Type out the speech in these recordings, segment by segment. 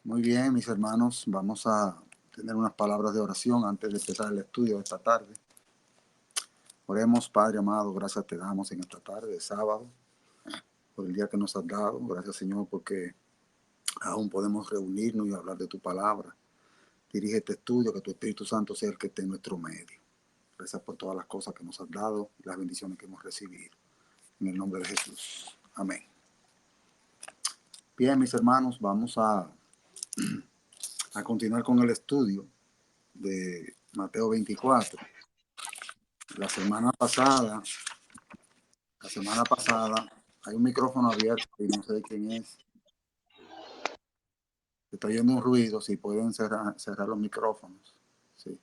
Muy bien, mis hermanos, vamos a tener unas palabras de oración antes de empezar el estudio de esta tarde. Oremos, Padre amado, gracias te damos en esta tarde de sábado, por el día que nos has dado. Gracias, Señor, porque aún podemos reunirnos y hablar de tu palabra. Dirige este estudio, que tu Espíritu Santo sea el que esté en nuestro medio. Gracias por todas las cosas que nos has dado y las bendiciones que hemos recibido. En el nombre de Jesús. Amén. Bien, mis hermanos, vamos a continuar con el estudio de Mateo 24. La semana pasada, hay un micrófono abierto y no sé de quién es. Se está oyendo un ruido, si pueden cerrar los micrófonos. Sí.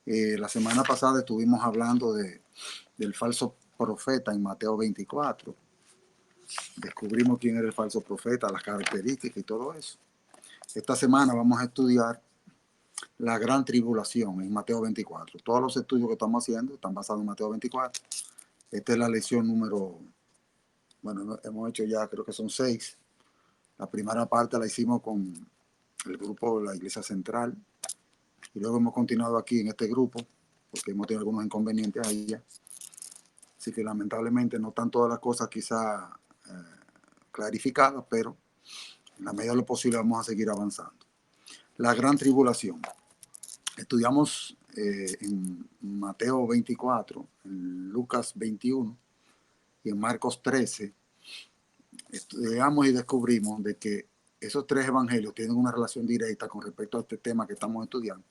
La semana pasada estuvimos hablando del falso profeta en Mateo 24. Descubrimos quién era el falso profeta, las características y todo eso. Esta semana vamos a estudiar la gran tribulación en Mateo 24. Todos los estudios que estamos haciendo están basados en Mateo 24. Esta es la lección número, hemos hecho ya, creo que son 6. La primera parte la hicimos con el grupo de la Iglesia Central y luego hemos continuado aquí en este grupo porque hemos tenido algunos inconvenientes allá. Así que lamentablemente no están todas las cosas quizá clarificadas, pero en la medida de lo posible vamos a seguir avanzando. La gran tribulación. Estudiamos en Mateo 24, en Lucas 21 y en Marcos 13. Estudiamos y descubrimos de que esos 3 evangelios tienen una relación directa con respecto a este tema que estamos estudiando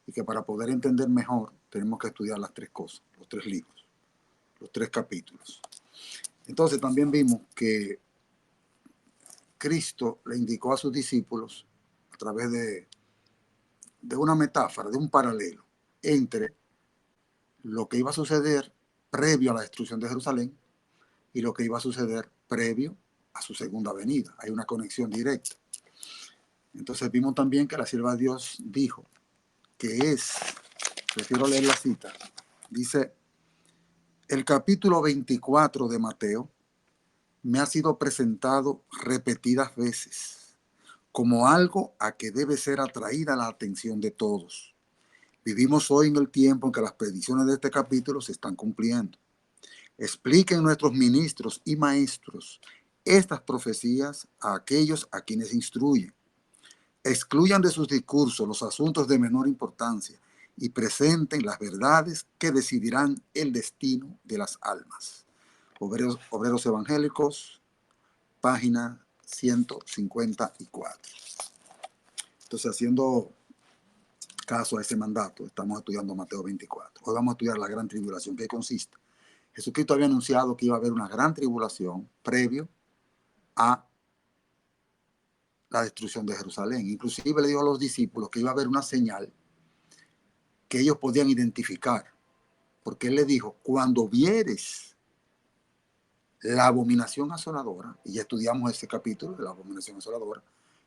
y que para poder entender mejor tenemos que estudiar las 3 cosas, los 3 libros, los 3 capítulos. Entonces también vimos que Cristo le indicó a sus discípulos a través de una metáfora, de un paralelo entre lo que iba a suceder previo a la destrucción de Jerusalén y lo que iba a suceder previo a su segunda venida. Hay una conexión directa. Entonces vimos también que la sierva de Dios dijo que prefiero leer la cita, dice, el capítulo 24 de Mateo me ha sido presentado repetidas veces como algo a que debe ser atraída la atención de todos. Vivimos hoy en el tiempo en que las predicciones de este capítulo se están cumpliendo. Expliquen nuestros ministros y maestros estas profecías a aquellos a quienes instruyen. Excluyan de sus discursos los asuntos de menor importancia y presenten las verdades que decidirán el destino de las almas. Obreros Evangélicos, página 154. Entonces, haciendo caso a ese mandato, estamos estudiando Mateo 24. Hoy vamos a estudiar la gran tribulación. ¿Qué consiste? Jesucristo había anunciado que iba a haber una gran tribulación previo a la destrucción de Jerusalén. Inclusive le dijo a los discípulos que iba a haber una señal que ellos podían identificar, porque él le dijo, cuando vieres la abominación asoladora, y ya estudiamos ese capítulo de la abominación asoladora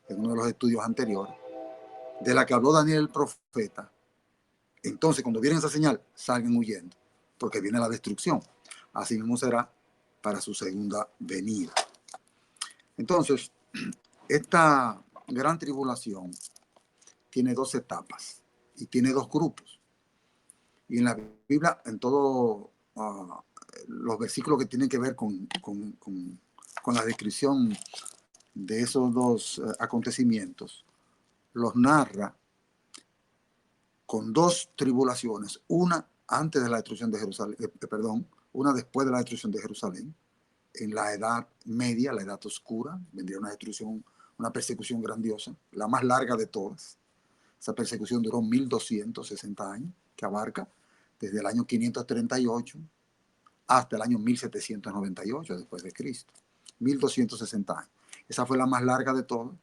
en uno de los estudios anteriores, de la que habló Daniel el profeta, entonces cuando vieran esa señal, salgan huyendo, porque viene la destrucción. Así mismo será para su segunda venida. Entonces, esta gran tribulación tiene 2 etapas y tiene 2 grupos. Y en la Biblia, en todos los versículos que tienen que ver con la descripción de esos 2 acontecimientos, los narra con 2 tribulaciones, una antes de la destrucción de Jerusalén, una después de la destrucción de Jerusalén. En la Edad Media, la Edad Oscura, vendría una destrucción, una persecución grandiosa, la más larga de todas. Esa persecución duró 1260 años, que abarca desde el año 538 hasta el año 1798 después de Cristo. 1260 años. Esa fue la más larga de todas,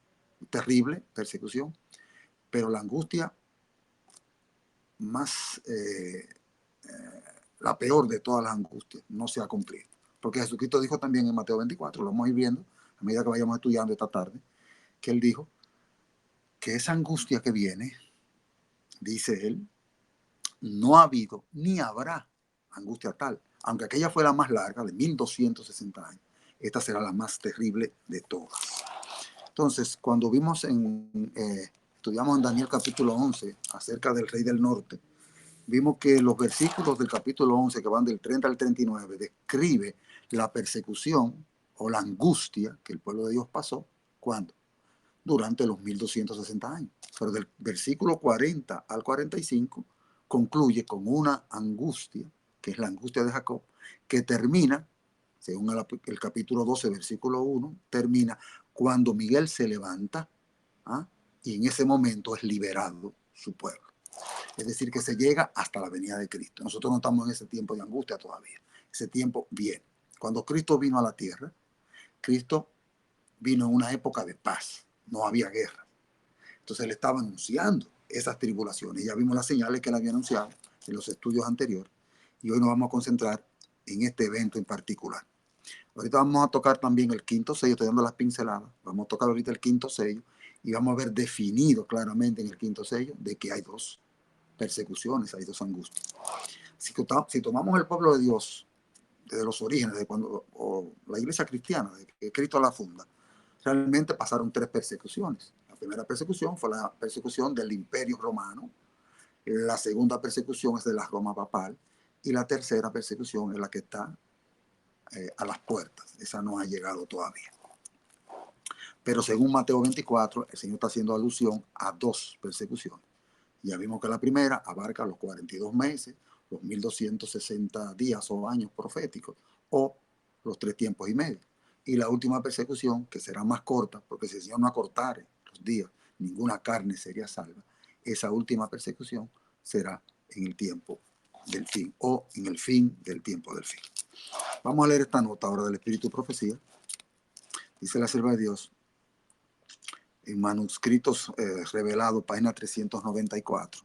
terrible persecución, pero la angustia más, la peor de todas las angustias, no se ha cumplido. Porque Jesucristo dijo también en Mateo 24, lo vamos a ir viendo a medida que vayamos estudiando esta tarde, que él dijo que esa angustia que viene, dice él, no ha habido ni habrá angustia tal. Aunque aquella fue la más larga, de 1260 años, esta será la más terrible de todas. Entonces, cuando vimos estudiamos en Daniel capítulo 11 acerca del rey del norte, vimos que los versículos del capítulo 11, que van del 30 al 39, describe la persecución o la angustia que el pueblo de Dios pasó. ¿Cuándo? Durante los 1260 años. Pero del versículo 40 al 45 concluye con una angustia, que es la angustia de Jacob, que termina, según el capítulo 12, versículo 1, termina cuando Miguel se levanta, ¿ah? Y en ese momento es liberado su pueblo. Es decir, que se llega hasta la venida de Cristo. Nosotros no estamos en ese tiempo de angustia todavía. Ese tiempo viene. Cuando Cristo vino a la tierra, Cristo vino en una época de paz. No había guerra. Entonces él estaba anunciando esas tribulaciones. Ya vimos las señales que él había anunciado en los estudios anteriores. Y hoy nos vamos a concentrar en este evento en particular. Ahorita vamos a tocar también el quinto sello, estoy dando las pinceladas. Vamos a tocar ahorita el quinto sello y vamos a ver definido claramente en el quinto sello de que hay dos persecuciones, hay dos angustias. Si tomamos el pueblo de Dios desde los orígenes, de cuando o la iglesia cristiana, de que Cristo la funda, realmente pasaron tres persecuciones. La primera persecución fue la persecución del Imperio Romano, la segunda persecución es de la Roma papal y la tercera persecución es la que está a las puertas. Esa no ha llegado todavía. Pero según Mateo 24, el Señor está haciendo alusión a dos persecuciones. Ya vimos que la primera abarca los 42 meses, los 1260 días o años proféticos, o los 3 tiempos y medio. Y la última persecución, que será más corta, porque si el Señor no acortare los días, ninguna carne sería salva. Esa última persecución será en el tiempo del fin, o en el fin del tiempo del fin. Vamos a leer esta nota ahora del Espíritu y Profecía. Dice la sierva de Dios, en manuscritos revelados, página 394.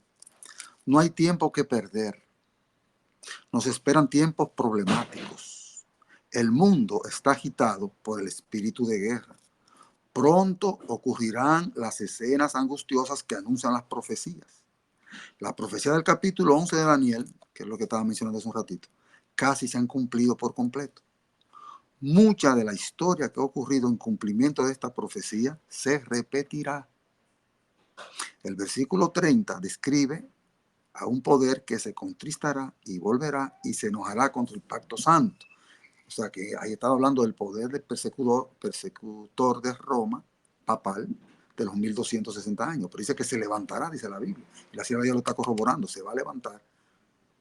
No hay tiempo que perder. Nos esperan tiempos problemáticos. El mundo está agitado por el espíritu de guerra. Pronto ocurrirán las escenas angustiosas que anuncian las profecías. La profecía del capítulo 11 de Daniel, que es lo que estaba mencionando hace un ratito, casi se han cumplido por completo. Mucha de la historia que ha ocurrido en cumplimiento de esta profecía se repetirá. El versículo 30 describe a un poder que se contristará y volverá y se enojará contra el pacto santo. O sea que ahí está hablando del poder del persecutor de Roma, papal, de los 1260 años. Pero dice que se levantará, dice la Biblia. Y la sierva de Dios lo está corroborando. Se va a levantar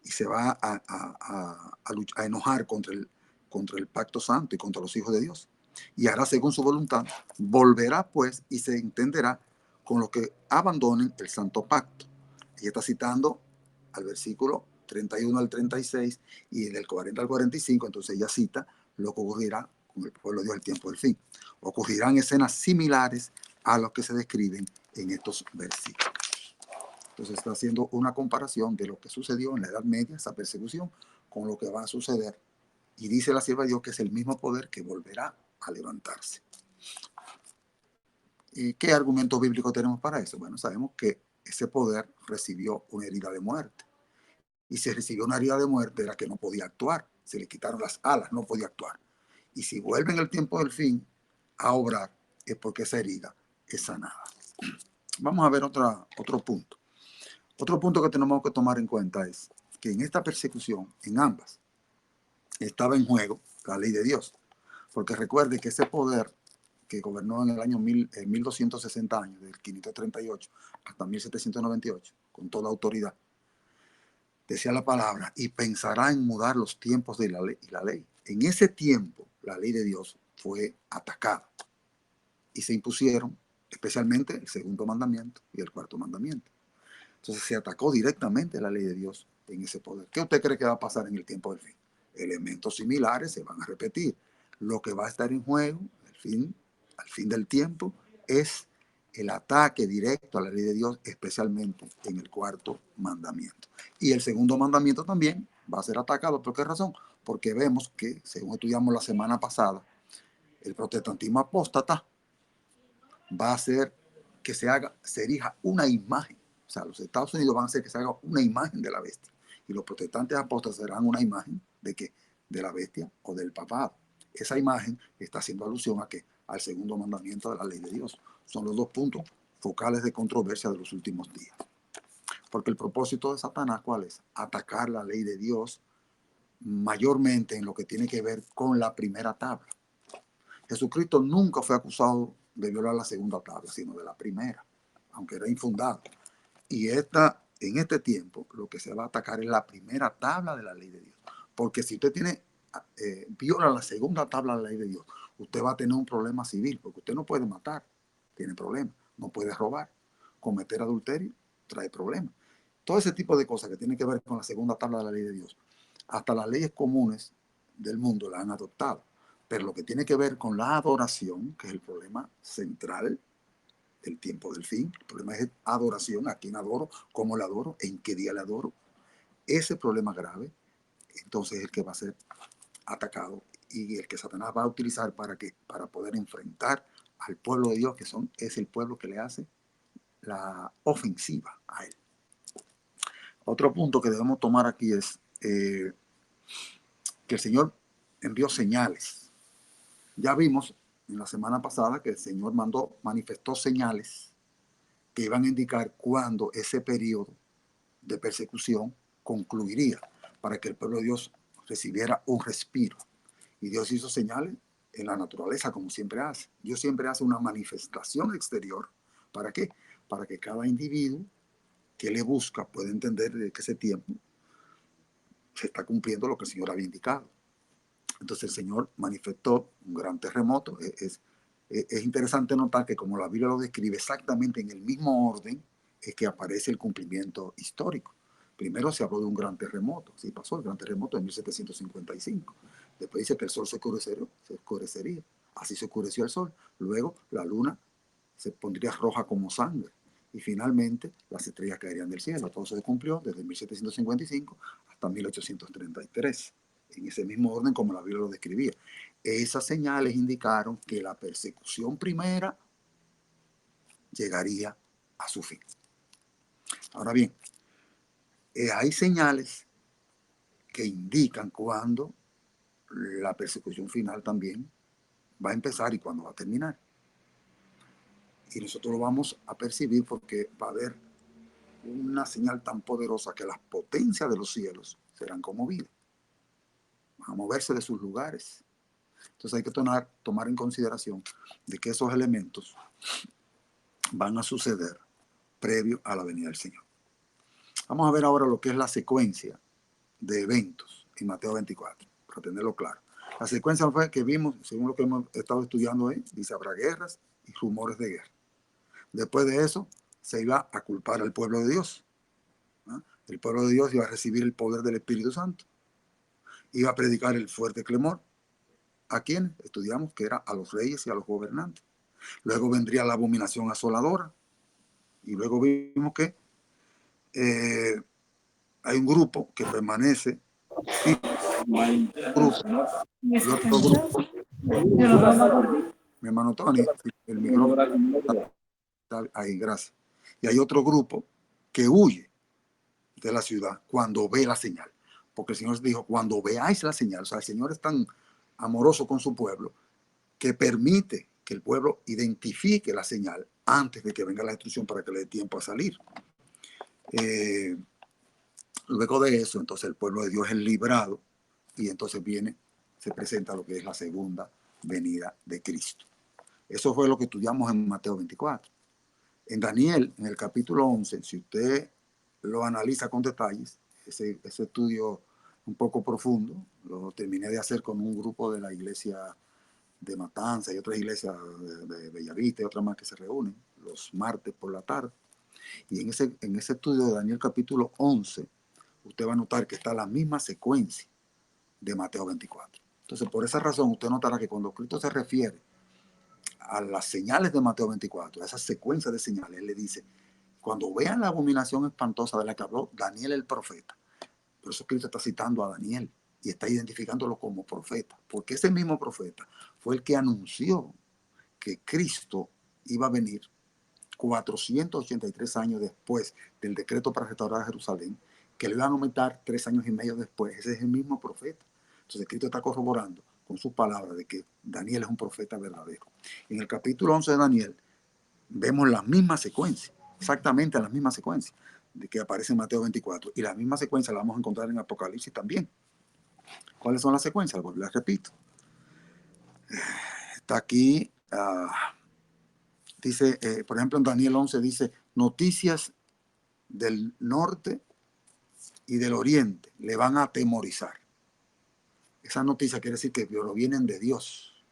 y se va a enojar contra el pacto santo y contra los hijos de Dios. Y hará según su voluntad. Volverá pues y se entenderá con los que abandonen el santo pacto. Ella está citando al versículo 31 al 36 y del 40 al 45, entonces ella cita lo que ocurrirá con el pueblo de Dios al tiempo del fin. Ocurrirán escenas similares a las que se describen en estos versículos. Entonces está haciendo una comparación de lo que sucedió en la Edad Media, esa persecución, con lo que va a suceder. Y dice la sierva de Dios que es el mismo poder que volverá a levantarse. ¿Y qué argumento bíblico tenemos para eso? Bueno, sabemos que ese poder recibió una herida de muerte. Y si recibió una herida de muerte era que no podía actuar. Se le quitaron las alas, no podía actuar. Y si vuelve en el tiempo del fin a obrar, es porque esa herida es sanada. Vamos a ver otro punto. Otro punto que tenemos que tomar en cuenta es que en esta persecución, en ambas, estaba en juego la ley de Dios. Porque recuerde que ese poder que gobernó en el año 1260 años, del 538 hasta 1798, con toda autoridad, decía la palabra, y pensará en mudar los tiempos de la ley y la ley. En ese tiempo, la ley de Dios fue atacada y se impusieron especialmente el segundo mandamiento y el cuarto mandamiento. Entonces se atacó directamente la ley de Dios en ese poder. ¿Qué usted cree que va a pasar en el tiempo del fin? Elementos similares se van a repetir. Lo que va a estar en juego al fin del tiempo es el ataque directo a la ley de Dios, especialmente en el cuarto mandamiento. Y el segundo mandamiento también va a ser atacado. ¿Por qué razón? Porque vemos que, según estudiamos la semana pasada, el protestantismo apóstata va a hacer que se erija una imagen. O sea, los Estados Unidos van a hacer que se haga una imagen de la bestia. Y los protestantes apóstatas serán una imagen de que de la bestia o del papado. esa imagen está haciendo alusión a que al segundo mandamiento de la ley de Dios. Son los dos puntos focales de controversia de los últimos días. Porque el propósito de Satanás, ¿cuál es? Atacar la ley de Dios mayormente en lo que tiene que ver con la primera tabla. Jesucristo nunca fue acusado de violar la segunda tabla, sino de la primera, aunque era infundado. Y en este tiempo lo que se va a atacar es la primera tabla de la ley de Dios. Porque si usted viola la segunda tabla de la ley de Dios, usted va a tener un problema civil, porque usted no puede matar, tiene problemas, no puede robar, cometer adulterio, trae problemas. Todo ese tipo de cosas que tienen que ver con la segunda tabla de la ley de Dios, hasta las leyes comunes del mundo la han adoptado. Pero lo que tiene que ver con la adoración, que es el problema central del tiempo del fin, el problema es adoración, a quién adoro, cómo le adoro, en qué día le adoro. Ese problema grave, entonces es el que va a ser atacado y el que Satanás va a utilizar para poder enfrentar al pueblo de Dios, es el pueblo que le hace la ofensiva a él. Otro punto que debemos tomar aquí es que el Señor envió señales. Ya vimos en la semana pasada que el Señor manifestó señales que iban a indicar cuándo ese periodo de persecución concluiría, para que el pueblo de Dios recibiera un respiro. Y Dios hizo señales en la naturaleza, como siempre hace. Dios siempre hace una manifestación exterior. ¿Para qué? Para que cada individuo que le busca pueda entender de que ese tiempo se está cumpliendo lo que el Señor había indicado. Entonces el Señor manifestó un gran terremoto. Es interesante notar que como la Biblia lo describe exactamente en el mismo orden, es que aparece el cumplimiento histórico. Primero se habló de un gran terremoto, sí pasó el gran terremoto en 1755. Después dice que el sol se oscurecería, así se oscureció el sol. Luego la luna se pondría roja como sangre. Y finalmente las estrellas caerían del cielo. Todo se cumplió desde 1755 hasta 1833, en ese mismo orden como la Biblia lo describía. Esas señales indicaron que la persecución primera llegaría a su fin. Ahora bien, hay señales que indican cuándo la persecución final también va a empezar y cuándo va a terminar. Y nosotros lo vamos a percibir porque va a haber una señal tan poderosa que las potencias de los cielos serán conmovidas, van a moverse de sus lugares. Entonces hay que tomar en consideración de que esos elementos van a suceder previo a la venida del Señor. Vamos a ver ahora lo que es la secuencia de eventos en Mateo 24, para tenerlo claro. La secuencia fue que vimos, según lo que hemos estado estudiando ahí, dice habrá guerras y rumores de guerra. Después de eso, se iba a culpar al pueblo de Dios. El pueblo de Dios iba a recibir el poder del Espíritu Santo. Iba a predicar el fuerte clamor. ¿A quién? Estudiamos que era a los reyes y a los gobernantes. Luego vendría la abominación asoladora. Y luego vimos que hay un grupo que permanece y otro grupo. Mi hermano Tony, el micrófono está ahí, gracias. Y hay otro grupo que huye de la ciudad cuando ve la señal. Porque el Señor dijo, cuando veáis la señal, o sea, el Señor es tan amoroso con su pueblo que permite que el pueblo identifique la señal antes de que venga la destrucción para que le dé tiempo a salir. Luego de eso, entonces el pueblo de Dios es librado y entonces se presenta lo que es la segunda venida de Cristo. Eso fue lo que estudiamos en Mateo 24. En Daniel, en el capítulo 11, si usted lo analiza con detalles, ese estudio un poco profundo, lo terminé de hacer con un grupo de la iglesia de Matanza y otras iglesias de Bellavista y otras más que se reúnen los martes por la tarde. Y en ese estudio de Daniel capítulo 11, usted va a notar que está la misma secuencia de Mateo 24. Entonces, por esa razón, usted notará que cuando Cristo se refiere a las señales de Mateo 24, a esa secuencia de señales, él le dice, cuando vean la abominación espantosa de la que habló Daniel el profeta, por eso Cristo está citando a Daniel y está identificándolo como profeta, porque ese mismo profeta fue el que anunció que Cristo iba a venir 483 años después del decreto para restaurar Jerusalén, que le iban a aumentar 3 años y medio después. Ese es el mismo profeta. Entonces Cristo está corroborando con sus palabras de que Daniel es un profeta verdadero. En el capítulo 11 de Daniel vemos la misma secuencia, exactamente la misma secuencia de que aparece en Mateo 24, y la misma secuencia la vamos a encontrar en Apocalipsis también. ¿Cuáles son las secuencias? Pues las repito. Está aquí, dice, por ejemplo, en Daniel 11 dice, noticias del norte y del oriente le van a atemorizar. Esa noticia quiere decir que provienen de Dios,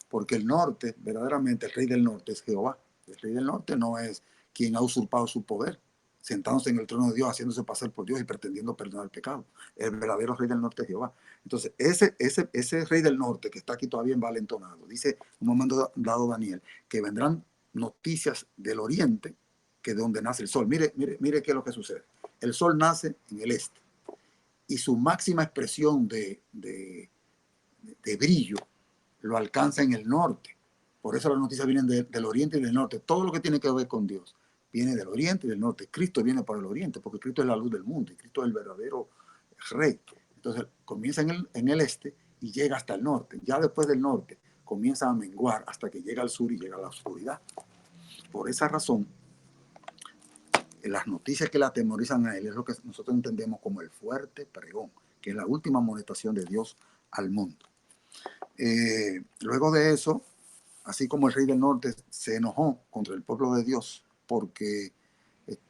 porque el norte, verdaderamente el rey del norte es Jehová. El rey del norte no es quien ha usurpado su poder, sentándose en el trono de Dios, haciéndose pasar por Dios y pretendiendo perdonar el pecado. El verdadero rey del norte es Jehová. Entonces, ese rey del norte que está aquí todavía envalentonado, dice en un momento dado Daniel, que vendrán noticias del oriente, que es de donde nace el sol. Mire, mire, mire qué es lo que sucede. El sol nace en el este y su máxima expresión de brillo lo alcanza en el norte. Por eso las noticias vienen del oriente y del norte. Todo lo que tiene que ver con Dios viene del oriente y del norte. Cristo viene por el oriente, porque Cristo es la luz del mundo y Cristo es el verdadero rey. Entonces comienza en el este y llega hasta el norte. Ya después del norte comienza a menguar hasta que llega al sur y llega a la oscuridad. Por esa razón, las noticias que le atemorizan a él es lo que nosotros entendemos como el fuerte pregón, que es la última amonestación de Dios al mundo. Luego de eso, así como el rey del norte se enojó contra el pueblo de Dios porque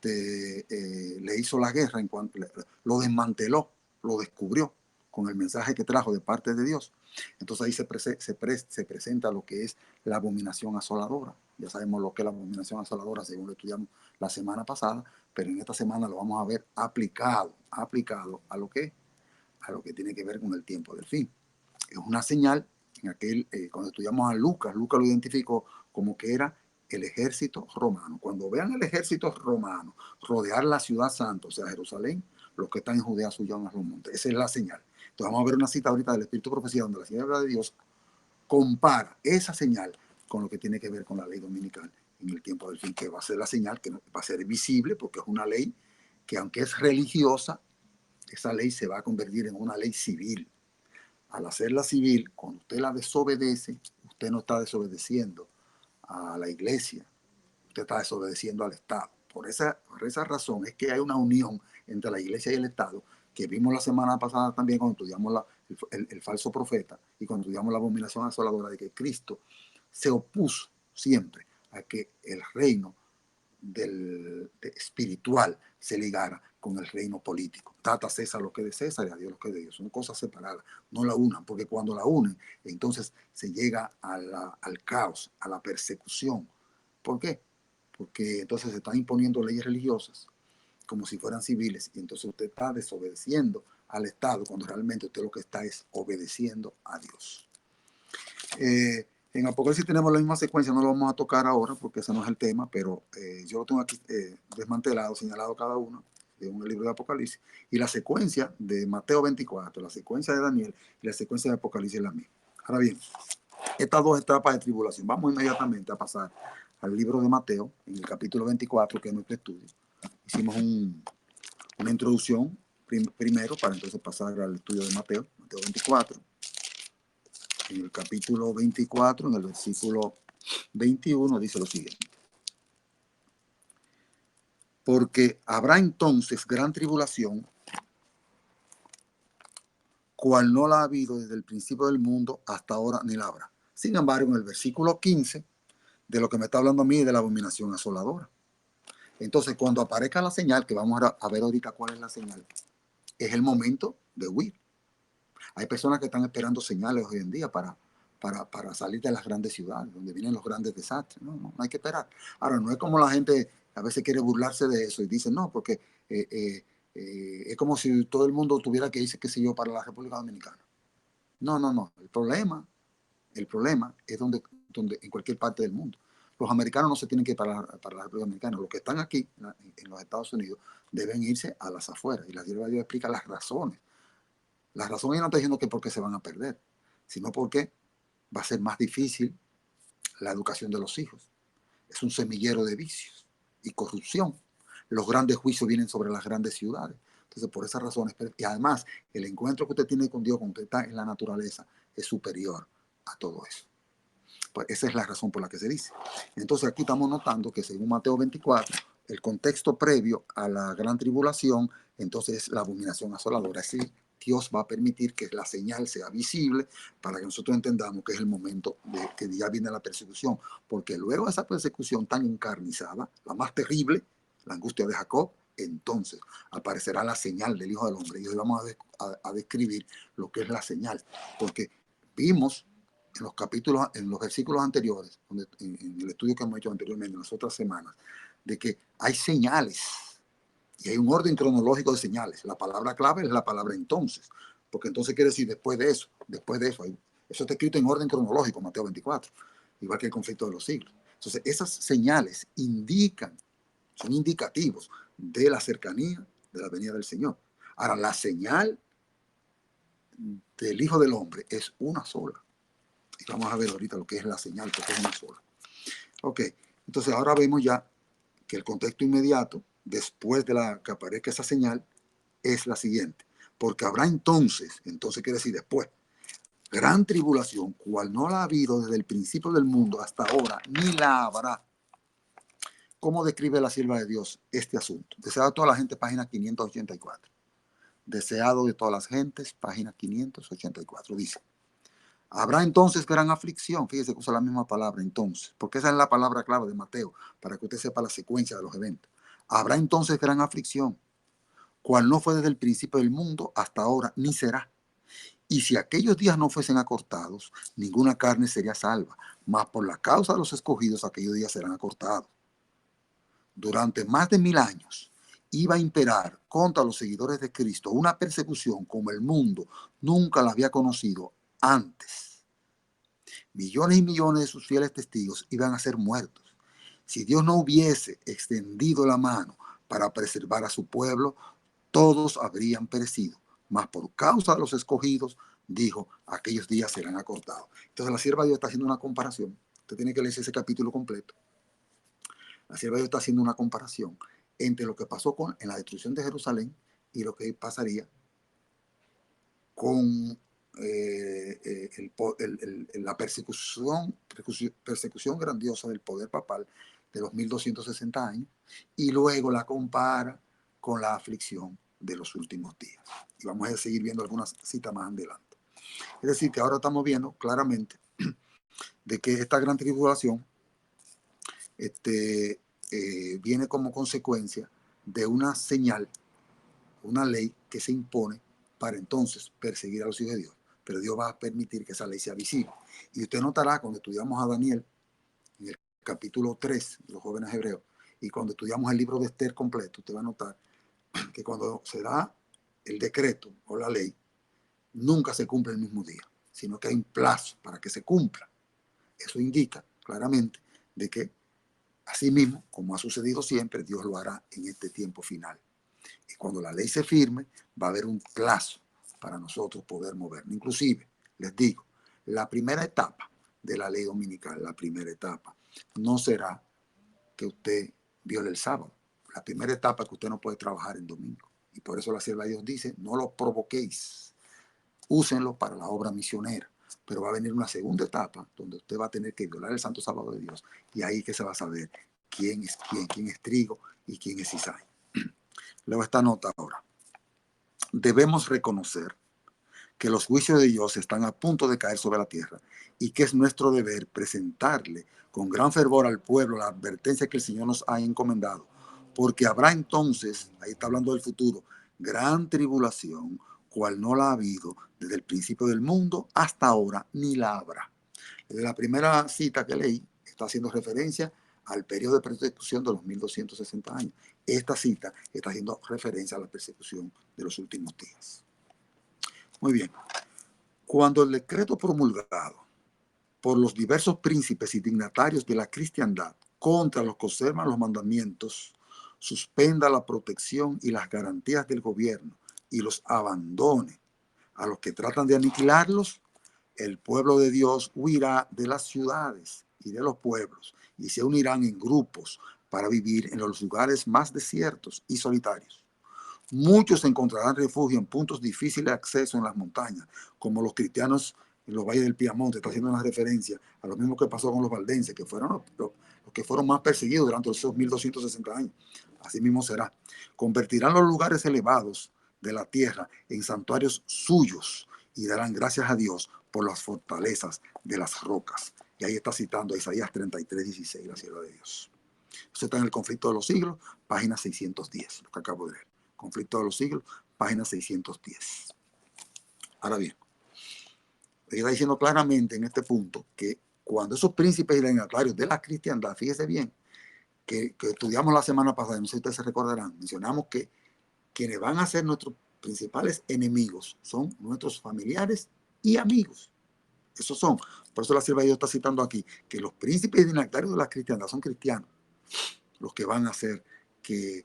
le hizo la guerra, en cuanto lo desmanteló, lo descubrió con el mensaje que trajo de parte de Dios. Entonces ahí se presenta lo que es la abominación asoladora. Ya sabemos lo que es la abominación asoladora según lo estudiamos la semana pasada, pero en esta semana lo vamos a ver aplicado a lo que tiene que ver con el tiempo del fin. Es una señal. Cuando estudiamos a Lucas, Lucas lo identificó como que era el ejército romano. Cuando vean el ejército romano rodear la ciudad santa, o sea, Jerusalén, los que están en Judea suyan a los montes. Esa es la señal. Entonces vamos a ver una cita ahorita del Espíritu Profecía, donde la señal de Dios compara esa señal con lo que tiene que ver con la ley dominical en el tiempo del fin, que va a ser la señal que va a ser visible, porque es una ley que, aunque es religiosa, esa ley se va a convertir en una ley civil. Al hacerla civil, cuando usted la desobedece, usted no está desobedeciendo a la iglesia, usted está desobedeciendo al Estado. Por esa razón es que hay una unión entre la iglesia y el Estado, que vimos la semana pasada también cuando estudiamos el falso profeta y cuando estudiamos la abominación asoladora, de que Cristo se opuso siempre a que el reino espiritual se ligara con el reino político. Trata a César lo que es de César y a Dios lo que es de Dios. Son cosas separadas, no la unan, porque cuando la unen, entonces se llega al caos, a la persecución. ¿Por qué? Porque entonces se están imponiendo leyes religiosas como si fueran civiles, y entonces usted está desobedeciendo al Estado cuando realmente usted lo que está es obedeciendo a Dios. En Apocalipsis tenemos la misma secuencia, no lo vamos a tocar ahora porque ese no es el tema, pero yo lo tengo aquí desmantelado, señalado cada uno de un libro de Apocalipsis, y la secuencia de Mateo 24, la secuencia de Daniel y la secuencia de Apocalipsis es la misma. Ahora bien, estas dos etapas de tribulación, vamos inmediatamente a pasar al libro de Mateo, en el capítulo 24, que es nuestro estudio. Hicimos una introducción primero para entonces pasar al estudio de Mateo, Mateo 24. En el capítulo 24, en el versículo 21, dice lo siguiente. Porque habrá entonces gran tribulación, cual no la ha habido desde el principio del mundo hasta ahora ni la habrá. Sin embargo, en el versículo 15, de lo que me está hablando a mí, de la abominación asoladora. Entonces, cuando aparezca la señal, que vamos a ver ahorita cuál es la señal, es el momento de huir. Hay personas que están esperando señales hoy en día para salir de las grandes ciudades, donde vienen los grandes desastres. No hay que esperar. Ahora, no es como la gente a veces quiere burlarse de eso y dice, no, porque es como si todo el mundo tuviera que irse, qué sé yo, para la República Dominicana. No. El problema es donde en cualquier parte del mundo. Los americanos no se tienen que ir para la República Dominicana. Los que están aquí, en los Estados Unidos, deben irse a las afueras. Y la Biblia Dios explica las razones. La razón no está diciendo que porque se van a perder, sino porque va a ser más difícil la educación de los hijos. Es un semillero de vicios y corrupción. Los grandes juicios vienen sobre las grandes ciudades. Entonces, por esas razones, y además, el encuentro que usted tiene con Dios, cuando usted está en la naturaleza, es superior a todo eso. Pues esa es la razón por la que se dice. Entonces aquí estamos notando que según Mateo 24, el contexto previo a la gran tribulación, entonces es la abominación asoladora. Así Dios va a permitir que la señal sea visible para que nosotros entendamos que es el momento de que ya viene la persecución. Porque luego de esa persecución tan encarnizada, la más terrible, la angustia de Jacob, entonces aparecerá la señal del Hijo del Hombre. Y hoy vamos a describir lo que es la señal. Porque vimos en los capítulos, en los versículos anteriores, en el estudio que hemos hecho anteriormente, en las otras semanas, de que hay señales y hay un orden cronológico de señales. La palabra clave es la palabra entonces, porque entonces quiere decir después de eso, eso está escrito en orden cronológico, Mateo 24, igual que el conflicto de los siglos. Entonces, esas señales son indicativos de la cercanía de la venida del Señor. Ahora, la señal del Hijo del Hombre es una sola. Y vamos a ver ahorita lo que es la señal, porque es una sola. Ok, entonces ahora vemos ya que el contexto inmediato, después de que aparezca esa señal, es la siguiente. Porque habrá entonces quiere decir después, gran tribulación, cual no la ha habido desde el principio del mundo hasta ahora, ni la habrá. ¿Cómo describe la sierva de Dios este asunto? Deseado de toda la gente, página 584. Deseado de todas las gentes, página 584. Dice: habrá entonces gran aflicción. Fíjese que usa la misma palabra entonces, porque esa es la palabra clave de Mateo, para que usted sepa la secuencia de los eventos. Habrá entonces gran aflicción, cual no fue desde el principio del mundo hasta ahora, ni será. Y si aquellos días no fuesen acortados, ninguna carne sería salva, mas por la causa de los escogidos aquellos días serán acortados. Durante más de 1000 años iba a imperar contra los seguidores de Cristo una persecución como el mundo nunca la había conocido antes. Millones y millones de sus fieles testigos iban a ser muertos. Si Dios no hubiese extendido la mano para preservar a su pueblo, todos habrían perecido. Mas por causa de los escogidos, dijo, aquellos días serán acortados. Entonces la sierva de Dios está haciendo una comparación. Usted tiene que leer ese capítulo completo. La sierva de Dios está haciendo una comparación entre lo que pasó en la destrucción de Jerusalén y lo que pasaría con la persecución grandiosa del poder papal de los 1260 años, y luego la compara con la aflicción de los últimos días. Y vamos a seguir viendo algunas citas más adelante. Es decir, que ahora estamos viendo claramente de que esta gran tribulación viene como consecuencia de una señal, una ley que se impone para entonces perseguir a los hijos de Dios. Pero Dios va a permitir que esa ley sea visible. Y usted notará cuando estudiamos a Daniel, en el capítulo 3, de los jóvenes hebreos, y cuando estudiamos el libro de Esther completo, usted va a notar que cuando se da el decreto o la ley, nunca se cumple el mismo día, sino que hay un plazo para que se cumpla. Eso indica claramente de que, así mismo, como ha sucedido siempre, Dios lo hará en este tiempo final. Y cuando la ley se firme, va a haber un plazo para nosotros poder movernos. Inclusive, les digo, la primera etapa de la ley dominical, la primera etapa, no será que usted viole el sábado. La primera etapa es que usted no puede trabajar en domingo. Y por eso la sierva de Dios dice, no lo provoquéis, úsenlo para la obra misionera. Pero va a venir una segunda etapa donde usted va a tener que violar el santo sábado de Dios. Y ahí que se va a saber quién es quién es trigo y quién es cizaña. Luego esta nota ahora. Debemos reconocer que los juicios de Dios están a punto de caer sobre la tierra y que es nuestro deber presentarle con gran fervor al pueblo la advertencia que el Señor nos ha encomendado, porque habrá entonces, ahí está hablando del futuro, gran tribulación, cual no la ha habido desde el principio del mundo hasta ahora, ni la habrá. Desde la primera cita que leí, está haciendo referencia al periodo de persecución de los 1260 años. Esta cita está haciendo referencia a la persecución de los últimos días. Muy bien. Cuando el decreto promulgado por los diversos príncipes y dignatarios de la cristiandad contra los que observan los mandamientos suspenda la protección y las garantías del gobierno y los abandone a los que tratan de aniquilarlos, el pueblo de Dios huirá de las ciudades y de los pueblos y se unirán en grupos para vivir en los lugares más desiertos y solitarios. Muchos encontrarán refugio en puntos difíciles de acceso en las montañas, como los cristianos en los valles del Piamonte, está haciendo una referencia a lo mismo que pasó con los valdenses, que fueron los que fueron más perseguidos durante esos 1260 años. Así mismo será. Convertirán los lugares elevados de la tierra en santuarios suyos y darán gracias a Dios por las fortalezas de las rocas. Y ahí está citando a Isaías 33:16, la sierva de Dios. Eso está en el Conflicto de los Siglos, página 610, lo que acabo de leer. Conflicto de los Siglos, página 610. Ahora bien, está diciendo claramente en este punto que cuando esos príncipes y dignatarios de la cristiandad, fíjese bien, que estudiamos la semana pasada, no sé si ustedes se recordarán, mencionamos que quienes van a ser nuestros principales enemigos son nuestros familiares y amigos. Esos son. Por eso la sierva de Dios está citando aquí que los príncipes y dignatarios de la cristiandad son cristianos, los que van a hacer que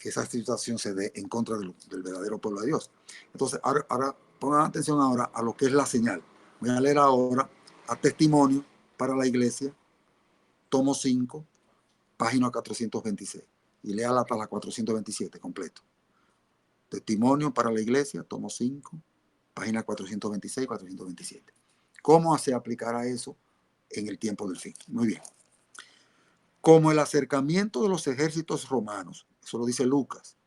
esa situación se dé en contra del verdadero pueblo de Dios. Entonces, ahora pongan atención ahora a lo que es la señal. Voy a leer ahora a Testimonio para la Iglesia, tomo 5, página 426. Y léala hasta la 427 completo. Testimonio para la Iglesia, tomo 5, página 426, 427. ¿Cómo se aplicará eso en el tiempo del fin? Muy bien. Como el acercamiento de los ejércitos romanos, eso lo dice Lucas.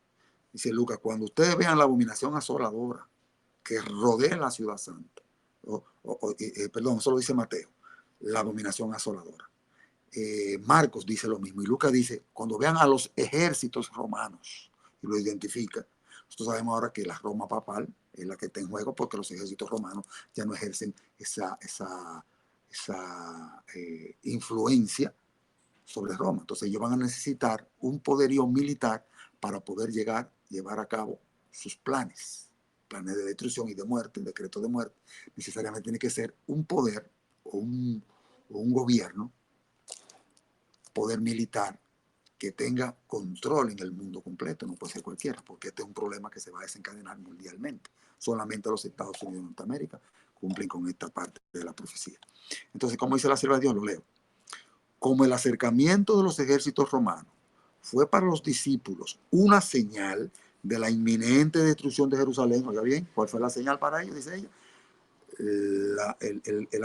Dice Lucas, cuando ustedes vean la abominación asoladora que rodea la ciudad santa, perdón, eso lo dice Mateo, la abominación asoladora. Marcos dice lo mismo y Lucas dice, cuando vean a los ejércitos romanos, y lo identifica, nosotros sabemos ahora que la Roma papal es la que está en juego porque los ejércitos romanos ya no ejercen esa influencia sobre Roma. Entonces ellos van a necesitar un poderío militar para poder llevar a cabo sus planes de destrucción y de muerte, decreto de muerte. Necesariamente tiene que ser un poder o un gobierno, poder militar que tenga control en el mundo completo, no puede ser cualquiera, porque este es un problema que se va a desencadenar mundialmente. Solamente los Estados Unidos de Norteamérica cumplen con esta parte de la profecía. Entonces, como dice la sierva de Dios, lo leo. Como el acercamiento de los ejércitos romanos fue para los discípulos una señal de la inminente destrucción de Jerusalén, oiga bien, ¿cuál fue la señal para ellos? Dice ella, el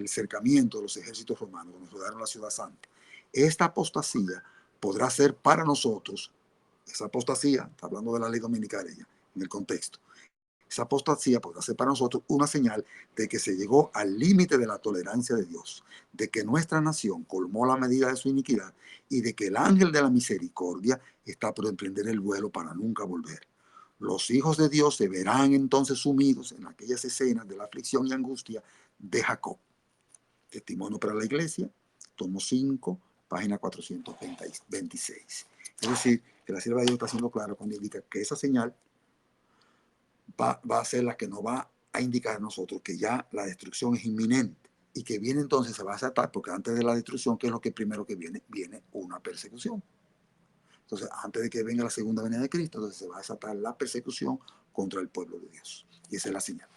acercamiento de los ejércitos romanos cuando rodearon la ciudad santa. Esta apostasía podrá ser para nosotros, esa apostasía, está hablando de la ley dominical ella, en el contexto, esa apostasía podrá ser para nosotros una señal de que se llegó al límite de la tolerancia de Dios, de que nuestra nación colmó la medida de su iniquidad y de que el ángel de la misericordia está por emprender el vuelo para nunca volver. Los hijos de Dios se verán entonces sumidos en aquellas escenas de la aflicción y angustia de Jacob. Testimonio para la Iglesia, tomo 5, página 426. Es decir, que la sierva de Dios está haciendo claro cuando indica que esa señal va a ser la que nos va a indicar a nosotros que ya la destrucción es inminente y que viene entonces, se va a desatar, porque antes de la destrucción, ¿qué es lo que primero que viene? Viene una persecución. Entonces, antes de que venga la segunda venida de Cristo, entonces se va a desatar la persecución contra el pueblo de Dios. Y esa es la señal.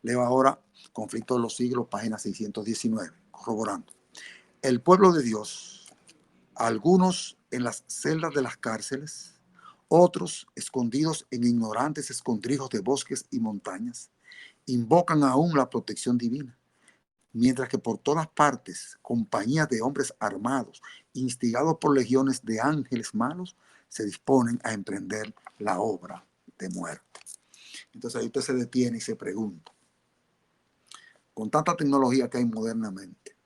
Leo ahora Conflicto de los Siglos, página 619, corroborando. El pueblo de Dios, algunos en las celdas de las cárceles, otros escondidos en ignorantes escondrijos de bosques y montañas, invocan aún la protección divina, mientras que por todas partes compañías de hombres armados, instigados por legiones de ángeles malos, se disponen a emprender la obra de muerte. Entonces ahí usted se detiene y se pregunta, con tanta tecnología que hay modernamente,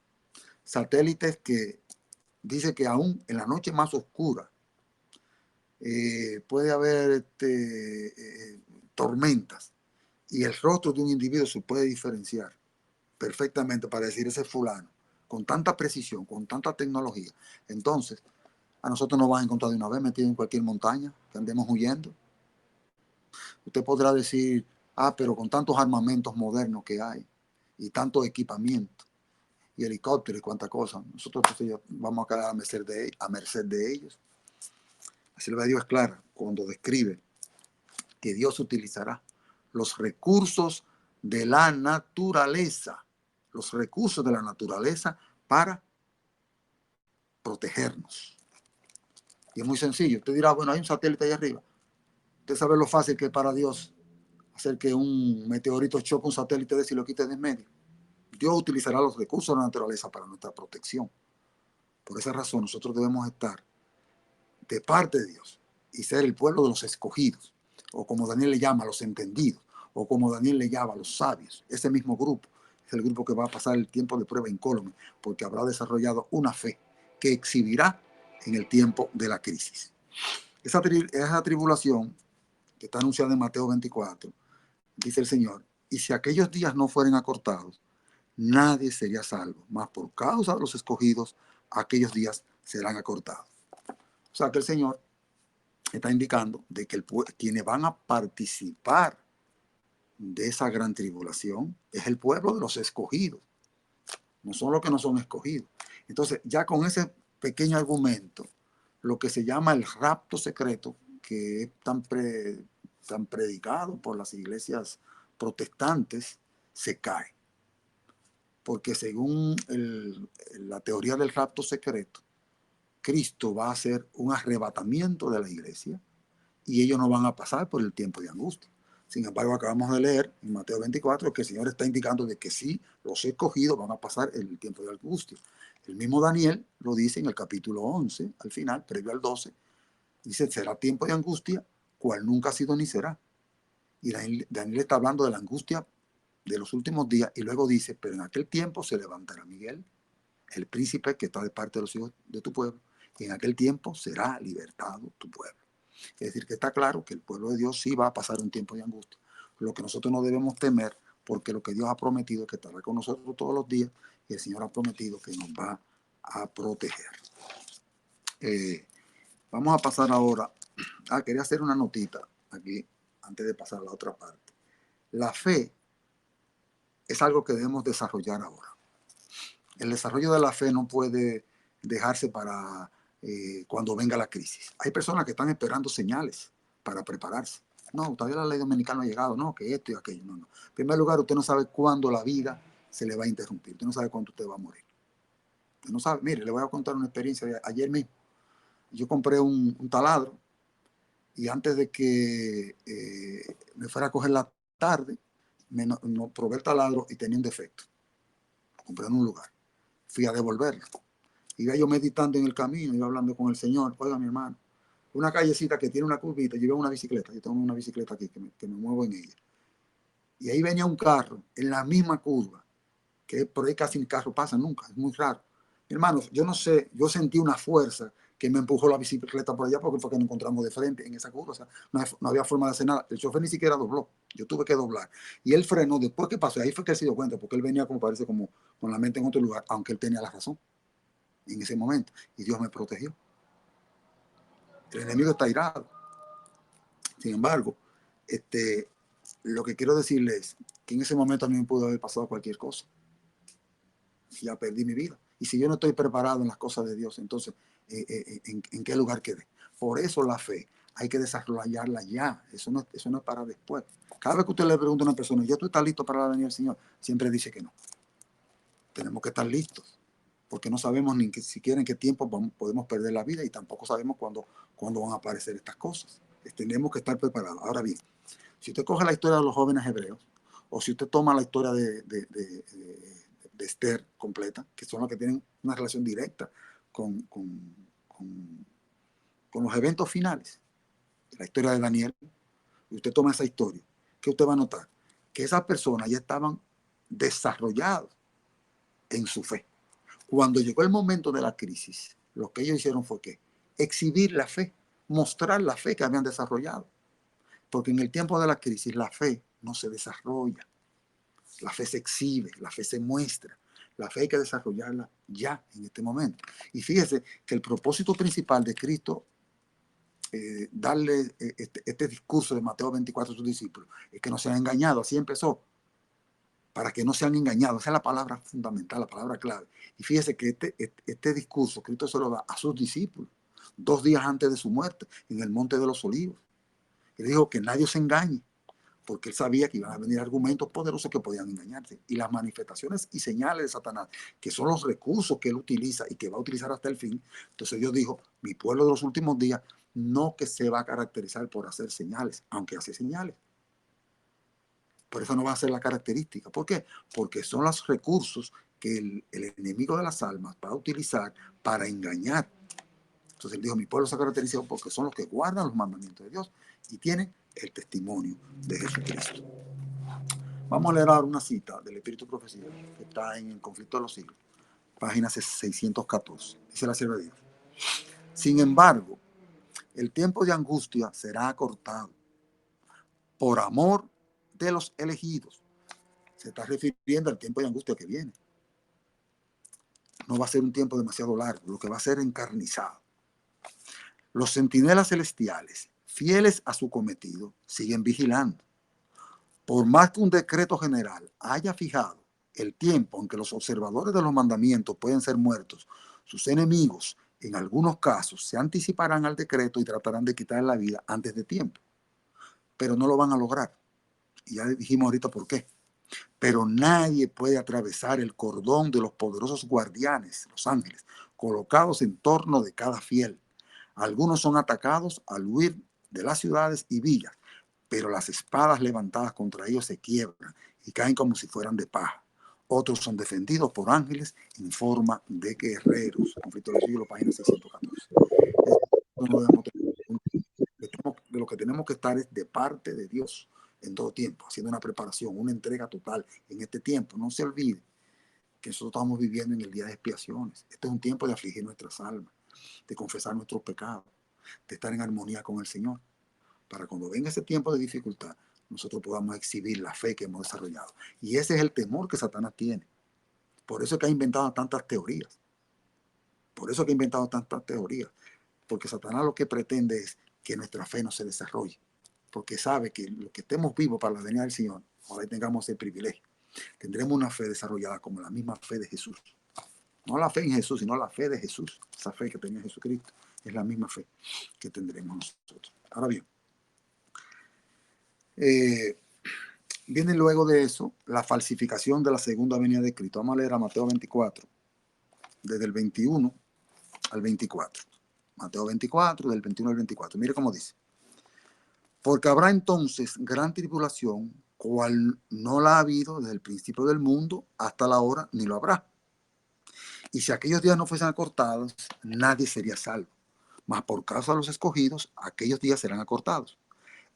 satélites que dice que aún en la noche más oscura puede haber tormentas y el rostro de un individuo se puede diferenciar perfectamente para decir ese es fulano, con tanta precisión, con tanta tecnología. Entonces, a nosotros nos van a encontrar de una vez metidos en cualquier montaña, que andemos huyendo. Usted podrá decir, pero con tantos armamentos modernos que hay y tanto equipamiento y helicópteros y cuánta cosa, nosotros vamos a quedar a merced de ellos. La sierva de Dios es clara cuando describe que Dios utilizará los recursos de la naturaleza, para protegernos. Y es muy sencillo. Usted dirá, bueno, hay un satélite ahí arriba. Usted sabe lo fácil que es para Dios hacer que un meteorito choque un satélite de si lo quite de en medio. Dios utilizará los recursos de la naturaleza para nuestra protección. Por esa razón nosotros debemos estar de parte de Dios y ser el pueblo de los escogidos, o como Daniel le llama, los entendidos, o como Daniel le llama, los sabios. Ese mismo grupo es el grupo que va a pasar el tiempo de prueba incólume, porque habrá desarrollado una fe que exhibirá en el tiempo de la crisis. Esa tribulación que está anunciada en Mateo 24, dice el Señor, y si aquellos días no fueren acortados, nadie sería salvo, mas por causa de los escogidos, aquellos días serán acortados. O sea que el Señor está indicando de que quienes van a participar de esa gran tribulación es el pueblo de los escogidos, no son los que no son escogidos. Entonces, ya con ese pequeño argumento, lo que se llama el rapto secreto, que es tan predicado por las iglesias protestantes, se cae. Porque según la teoría del rapto secreto, Cristo va a hacer un arrebatamiento de la iglesia y ellos no van a pasar por el tiempo de angustia. Sin embargo, acabamos de leer en Mateo 24 que el Señor está indicando de que sí, los escogidos van a pasar el tiempo de angustia. El mismo Daniel lo dice en el capítulo 11, al final, previo al 12, dice, será tiempo de angustia, cual nunca ha sido ni será. Y Daniel está hablando de la angustia de los últimos días y luego dice, pero en aquel tiempo se levantará Miguel, el príncipe que está de parte de los hijos de tu pueblo, y en aquel tiempo será libertado tu pueblo. Es decir, que está claro que el pueblo de Dios sí va a pasar un tiempo de angustia. Lo que nosotros no debemos temer, porque lo que Dios ha prometido es que estará con nosotros todos los días y el Señor ha prometido que nos va a proteger. Vamos a pasar ahora. Quería hacer una notita aquí antes de pasar a la otra parte. La fe es algo que debemos desarrollar ahora. El desarrollo de la fe no puede dejarse para cuando venga la crisis. Hay personas que están esperando señales para prepararse. No, todavía la ley dominicana no ha llegado, no, que esto y aquello, no, no. En primer lugar, usted no sabe cuándo la vida se le va a interrumpir, usted no sabe cuándo usted va a morir. Usted no sabe, mire, le voy a contar una experiencia de ayer mismo. Yo compré un taladro y antes de que me fuera a coger la tarde, no, probé el taladro y tenía un defecto. Lo compré en un lugar. Fui a devolverlo. Iba yo meditando en el camino, iba hablando con el Señor, oiga mi hermano, una callecita que tiene una curvita, yo veo una bicicleta, yo tengo una bicicleta aquí que me muevo en ella. Y ahí venía un carro en la misma curva, que por ahí casi el carro pasa nunca, es muy raro. Mi hermano, yo no sé, yo sentí una fuerza que me empujó la bicicleta por allá porque fue que nos encontramos de frente en esa curva, o sea, no había forma de hacer nada. El chofer ni siquiera dobló, yo tuve que doblar. Y él frenó, después que pasó, ahí fue que él se dio cuenta, porque él venía como parece como con la mente en otro lugar, aunque él tenía la razón en ese momento, y Dios me protegió. El enemigo está airado. Sin embargo, lo que quiero decirles es que en ese momento a mí me pudo haber pasado cualquier cosa. Y ya perdí mi vida. Y si yo no estoy preparado en las cosas de Dios, entonces, ¿en qué lugar quedé? Por eso la fe hay que desarrollarla ya. Eso no es para después. Cada vez que usted le pregunta a una persona, ¿ya tú estás listo para la venida del Señor? Siempre dice que no. Tenemos que estar listos, porque no sabemos ni siquiera en qué tiempo podemos perder la vida y tampoco sabemos cuándo van a aparecer estas cosas. Tenemos que estar preparados. Ahora bien, si usted coge la historia de los jóvenes hebreos, o si usted toma la historia de Esther completa, que son los que tienen una relación directa con los eventos finales, la historia de Daniel, y usted toma esa historia, ¿qué usted va a notar? Que esas personas ya estaban desarrollados en su fe. Cuando llegó el momento de la crisis, lo que ellos hicieron fue que exhibir la fe, mostrar la fe que habían desarrollado. Porque en el tiempo de la crisis la fe no se desarrolla, la fe se exhibe, la fe se muestra. La fe hay que desarrollarla ya, en este momento. Y fíjese que el propósito principal de Cristo, darle este discurso de Mateo 24 a sus discípulos, es que no sean engañados. Así empezó, para que no sean engañados. Esa es la palabra fundamental, la palabra clave. Y fíjese que este discurso Cristo se lo da a sus discípulos 2 días antes de su muerte, en el Monte de los Olivos. Él dijo que nadie se engañe, porque él sabía que iban a venir argumentos poderosos que podían engañarse. Y las manifestaciones y señales de Satanás, que son los recursos que él utiliza y que va a utilizar hasta el fin. Entonces Dios dijo, mi pueblo de los últimos días, no que se va a caracterizar por hacer señales, aunque hace señales. Pero eso no va a ser la característica. ¿Por qué? Porque son los recursos que el enemigo de las almas va a utilizar para engañar. Entonces él dijo, mi pueblo se caracteriza porque son los que guardan los mandamientos de Dios y tienen el testimonio de Jesucristo. Vamos a leer ahora una cita del Espíritu Profecía que está en el Conflicto de los Siglos, página 614. Dice la sierva de Dios. Sin embargo, el tiempo de angustia será acortado por amor de los elegidos. Se está refiriendo al tiempo de angustia que viene. No va a ser un tiempo demasiado largo, lo que va a ser encarnizado. Los centinelas celestiales, fieles a su cometido, siguen vigilando. Por más que un decreto general haya fijado el tiempo en que los observadores de los mandamientos pueden ser muertos, sus enemigos, en algunos casos, se anticiparán al decreto y tratarán de quitar la vida antes de tiempo. Pero no lo van a lograr. Y ya dijimos ahorita por qué. Pero nadie puede atravesar el cordón de los poderosos guardianes, los ángeles, colocados en torno de cada fiel. Algunos son atacados al huir de las ciudades y villas, pero las espadas levantadas contra ellos se quiebran y caen como si fueran de paja. Otros son defendidos por ángeles en forma de guerreros. Conflicto de los siglos, página 614. De lo que tenemos que estar es de parte de Dios en todo tiempo, haciendo una preparación, una entrega total en este tiempo. No se olvide que nosotros estamos viviendo en el día de expiaciones. Este es un tiempo de afligir nuestras almas, de confesar nuestros pecados, de estar en armonía con el Señor, para cuando venga ese tiempo de dificultad, nosotros podamos exhibir la fe que hemos desarrollado. Y ese es el temor que Satanás tiene. Por eso es que ha inventado tantas teorías. Por eso es que ha inventado tantas teorías. Porque Satanás lo que pretende es que nuestra fe no se desarrolle. Porque sabe que lo que estemos vivos para la venida del Señor, ahora tengamos el privilegio. Tendremos una fe desarrollada como la misma fe de Jesús. No la fe en Jesús, sino la fe de Jesús. Esa fe que tenía Jesucristo es la misma fe que tendremos nosotros. Ahora bien, viene luego de eso la falsificación de la segunda venida de Cristo. Vamos a leer a Mateo 24, desde el 21 al 24. Mateo 24, del 21 al 24. Mire cómo dice. Porque habrá entonces gran tribulación, cual no la ha habido desde el principio del mundo hasta la hora, ni lo habrá. Y si aquellos días no fuesen acortados, nadie sería salvo. Mas por causa de los escogidos, aquellos días serán acortados.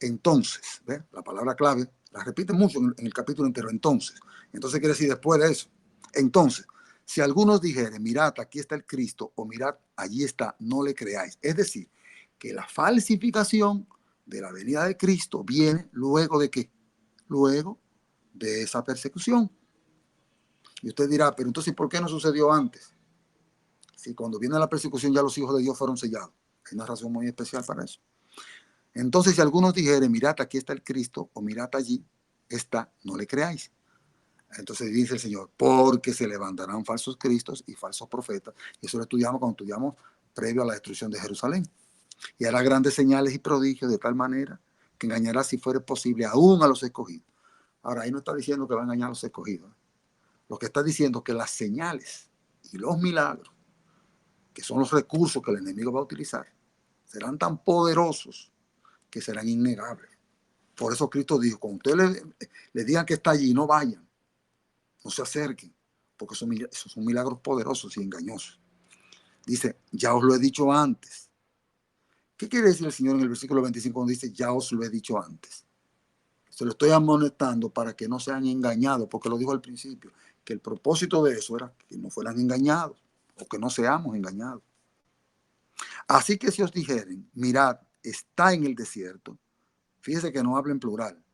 Entonces, ¿ve? La palabra clave la repite mucho en el capítulo entero. Entonces quiere decir después de eso. Entonces, si algunos dijeren, mirad, aquí está el Cristo, o mirad, allí está, no le creáis. Es decir, que la falsificación de la venida de Cristo viene luego de qué? Luego de esa persecución. Y usted dirá, pero entonces, ¿por qué no sucedió antes? Si cuando viene la persecución ya los hijos de Dios fueron sellados. Hay una razón muy especial para eso. Entonces, si algunos dijeren, mirad, aquí está el Cristo, o mirad allí está, no le creáis. Entonces dice el Señor, porque se levantarán falsos cristos y falsos profetas. Y eso lo estudiamos cuando estudiamos previo a la destrucción de Jerusalén. Y hará grandes señales y prodigios de tal manera que engañará, si fuere posible, aún a los escogidos. Ahora, ahí no está diciendo que va a engañar a los escogidos. Lo que está diciendo es que las señales y los milagros, que son los recursos que el enemigo va a utilizar, serán tan poderosos que serán innegables. Por eso Cristo dijo, cuando ustedes le digan que está allí, no vayan, no se acerquen, porque esos son milagros poderosos y engañosos. Dice, ya os lo he dicho antes. ¿Qué quiere decir el Señor en el versículo 25 cuando dice, ya os lo he dicho antes? Se lo estoy amonestando para que no sean engañados, porque lo dijo al principio, que el propósito de eso era que no fueran engañados, o que no seamos engañados. Así que si os dijeren, mirad, está en el desierto, fíjese que no habla en plural,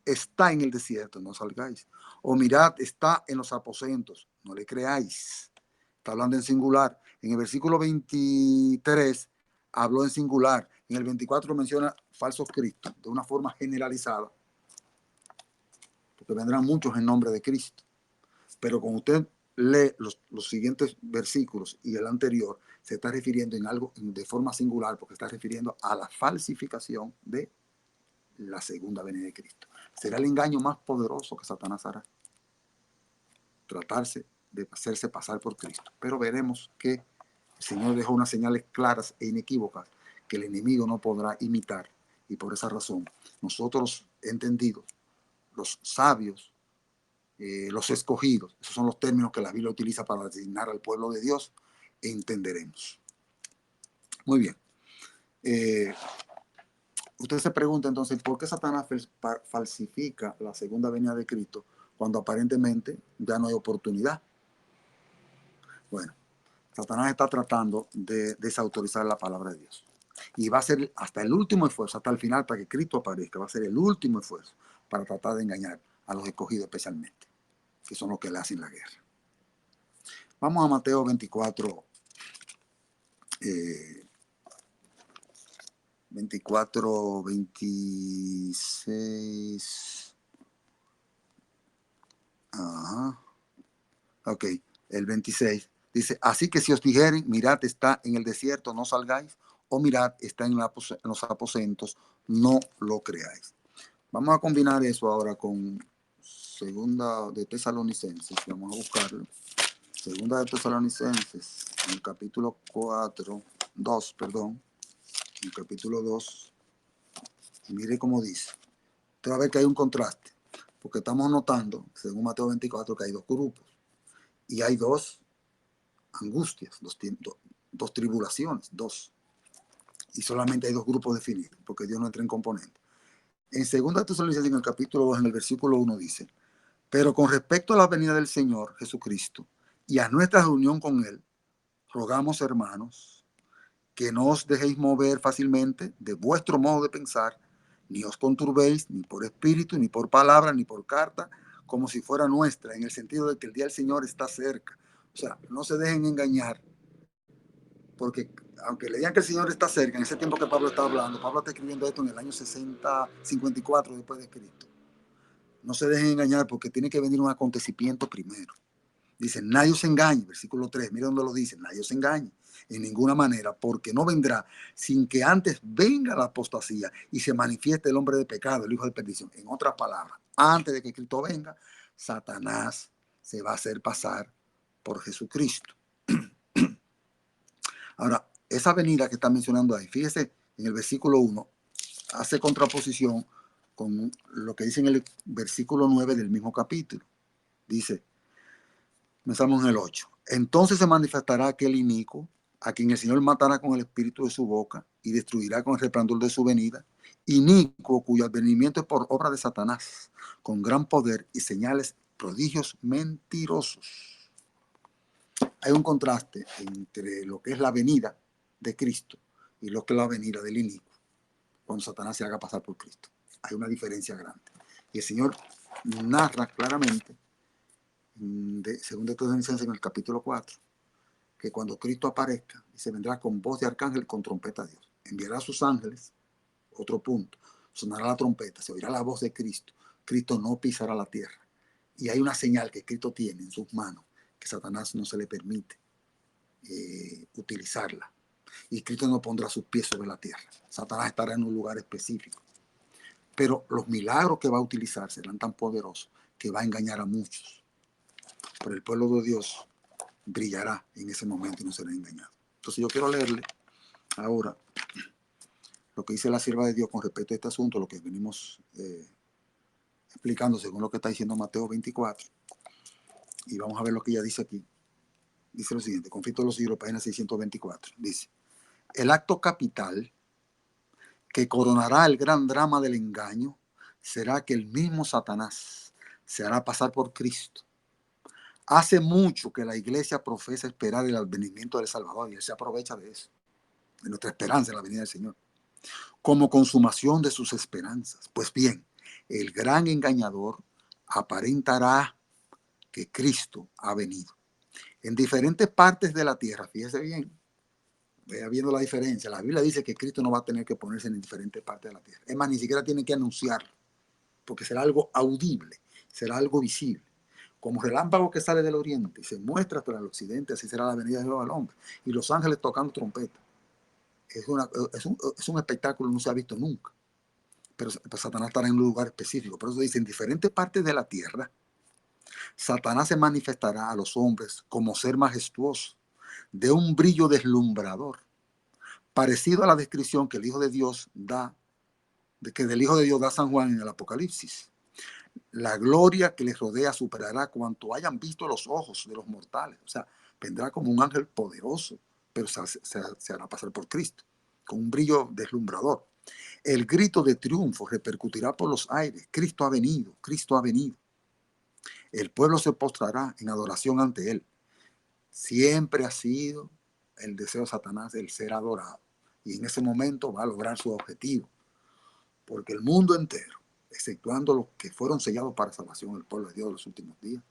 está en el desierto, no salgáis. O mirad, está en los aposentos, no le creáis. Está hablando en singular. En el versículo 23 habló en singular. En el 24 menciona falsos cristos de una forma generalizada, porque vendrán muchos en nombre de Cristo. Pero cuando usted lee los siguientes versículos y el anterior, se está refiriendo en algo de forma singular, porque está refiriendo a la falsificación de la segunda venida de Cristo. Será el engaño más poderoso que Satanás hará, tratarse de hacerse pasar por Cristo. Pero veremos que el Señor dejó unas señales claras e inequívocas que el enemigo no podrá imitar. Y por esa razón, nosotros, entendido los sabios, los escogidos. Esos son los términos que la Biblia utiliza para designar al pueblo de Dios. Entenderemos. Muy bien. Usted se pregunta entonces, ¿por qué Satanás falsifica la segunda venida de Cristo cuando aparentemente ya no hay oportunidad? Bueno, Satanás está tratando de desautorizar la palabra de Dios. Y va a ser hasta el último esfuerzo, hasta el final, hasta que Cristo aparezca, va a ser el último esfuerzo para tratar de engañar a los escogidos especialmente, que son los que le hacen la guerra. Vamos a Mateo 24, 24, 26. Ajá. Ok, el 26. Dice, así que si os dijeren, mirad, está en el desierto, no salgáis, o mirad, está en los aposentos, no lo creáis. Vamos a combinar eso ahora con segunda de Tesalonicenses. Vamos a buscarlo. Segunda de Tesalonicenses, en el capítulo 2, perdón. En el capítulo 2. Y mire cómo dice. Usted va a ver que hay un contraste. Porque estamos notando, según Mateo 24, que hay dos grupos. Y hay dos angustias, dos tribulaciones, dos. Y solamente hay dos grupos definidos, porque Dios no entra en componentes. En segunda Tesalonicenses, en el capítulo 2, en el versículo 1 dice, pero con respecto a la venida del Señor Jesucristo y a nuestra reunión con Él, rogamos, hermanos, que no os dejéis mover fácilmente de vuestro modo de pensar, ni os conturbéis, ni por espíritu, ni por palabra, ni por carta, como si fuera nuestra, en el sentido de que el día del Señor está cerca. O sea, no se dejen engañar, porque aunque le digan que el Señor está cerca, en ese tiempo que Pablo está hablando, Pablo está escribiendo esto en el año 60, 54 después de Cristo. No se dejen engañar porque tiene que venir un acontecimiento primero. Dice, nadie os engañe, versículo 3, mira dónde lo dice, nadie os engañe en ninguna manera, porque no vendrá sin que antes venga la apostasía y se manifieste el hombre de pecado, el hijo de perdición. En otras palabras, antes de que Cristo venga, Satanás se va a hacer pasar por Jesucristo. Ahora, esa venida que está mencionando ahí, fíjese en el versículo 1, hace contraposición con lo que dice en el versículo 9 del mismo capítulo. Dice, comenzamos en el 8. Entonces se manifestará aquel inicuo, a quien el Señor matará con el espíritu de su boca y destruirá con el resplandor de su venida, inicuo cuyo advenimiento es por obra de Satanás, con gran poder y señales, prodigios mentirosos. Hay un contraste entre lo que es la venida de Cristo y lo que es la venida del inicuo, cuando Satanás se haga pasar por Cristo. Hay una diferencia grande. Y el Señor narra claramente, según de Tesalonicenses en el capítulo 4, que cuando Cristo aparezca, se vendrá con voz de arcángel, con trompeta a Dios. Enviará a sus ángeles, otro punto, sonará la trompeta, se oirá la voz de Cristo. Cristo no pisará la tierra. Y hay una señal que Cristo tiene en sus manos, que Satanás no se le permite utilizarla. Y Cristo no pondrá sus pies sobre la tierra. Satanás estará en un lugar específico. Pero los milagros que va a utilizar serán tan poderosos que va a engañar a muchos. Pero el pueblo de Dios brillará en ese momento y no será engañado. Entonces yo quiero leerle ahora lo que dice la sierva de Dios con respecto a este asunto, lo que venimos explicando según lo que está diciendo Mateo 24. Y vamos a ver lo que ella dice aquí. Dice lo siguiente, Conflicto de los Siglos, página 624. Dice, el acto capital que coronará el gran drama del engaño será que el mismo Satanás se hará pasar por Cristo. Hace mucho que la iglesia profesa esperar el advenimiento del Salvador y él se aprovecha de eso, de nuestra esperanza en la venida del Señor, como consumación de sus esperanzas. Pues bien, el gran engañador aparentará que Cristo ha venido. En diferentes partes de la tierra, fíjese bien, vaya viendo la diferencia. La Biblia dice que Cristo no va a tener que ponerse en diferentes partes de la tierra. Es más, ni siquiera tiene que anunciarlo, porque será algo audible, será algo visible. Como relámpago que sale del oriente y se muestra hasta el occidente, así será la venida de Jehová al hombre. Y los ángeles tocando trompeta. Es un espectáculo que no se ha visto nunca. Pero Satanás estará en un lugar específico. Por eso dice, en diferentes partes de la tierra, Satanás se manifestará a los hombres como ser majestuoso, de un brillo deslumbrador, parecido a la descripción que el Hijo de Dios da, que del Hijo de Dios da San Juan en el Apocalipsis. La gloria que les rodea superará cuanto hayan visto los ojos de los mortales. O sea, vendrá como un ángel poderoso, pero se hará pasar por Cristo, con un brillo deslumbrador. El grito de triunfo repercutirá por los aires. Cristo ha venido, Cristo ha venido. El pueblo se postrará en adoración ante él. Siempre ha sido el deseo de Satanás el ser adorado. Y en ese momento va a lograr su objetivo. Porque el mundo entero, exceptuando los que fueron sellados para salvación, el pueblo de Dios de los últimos días,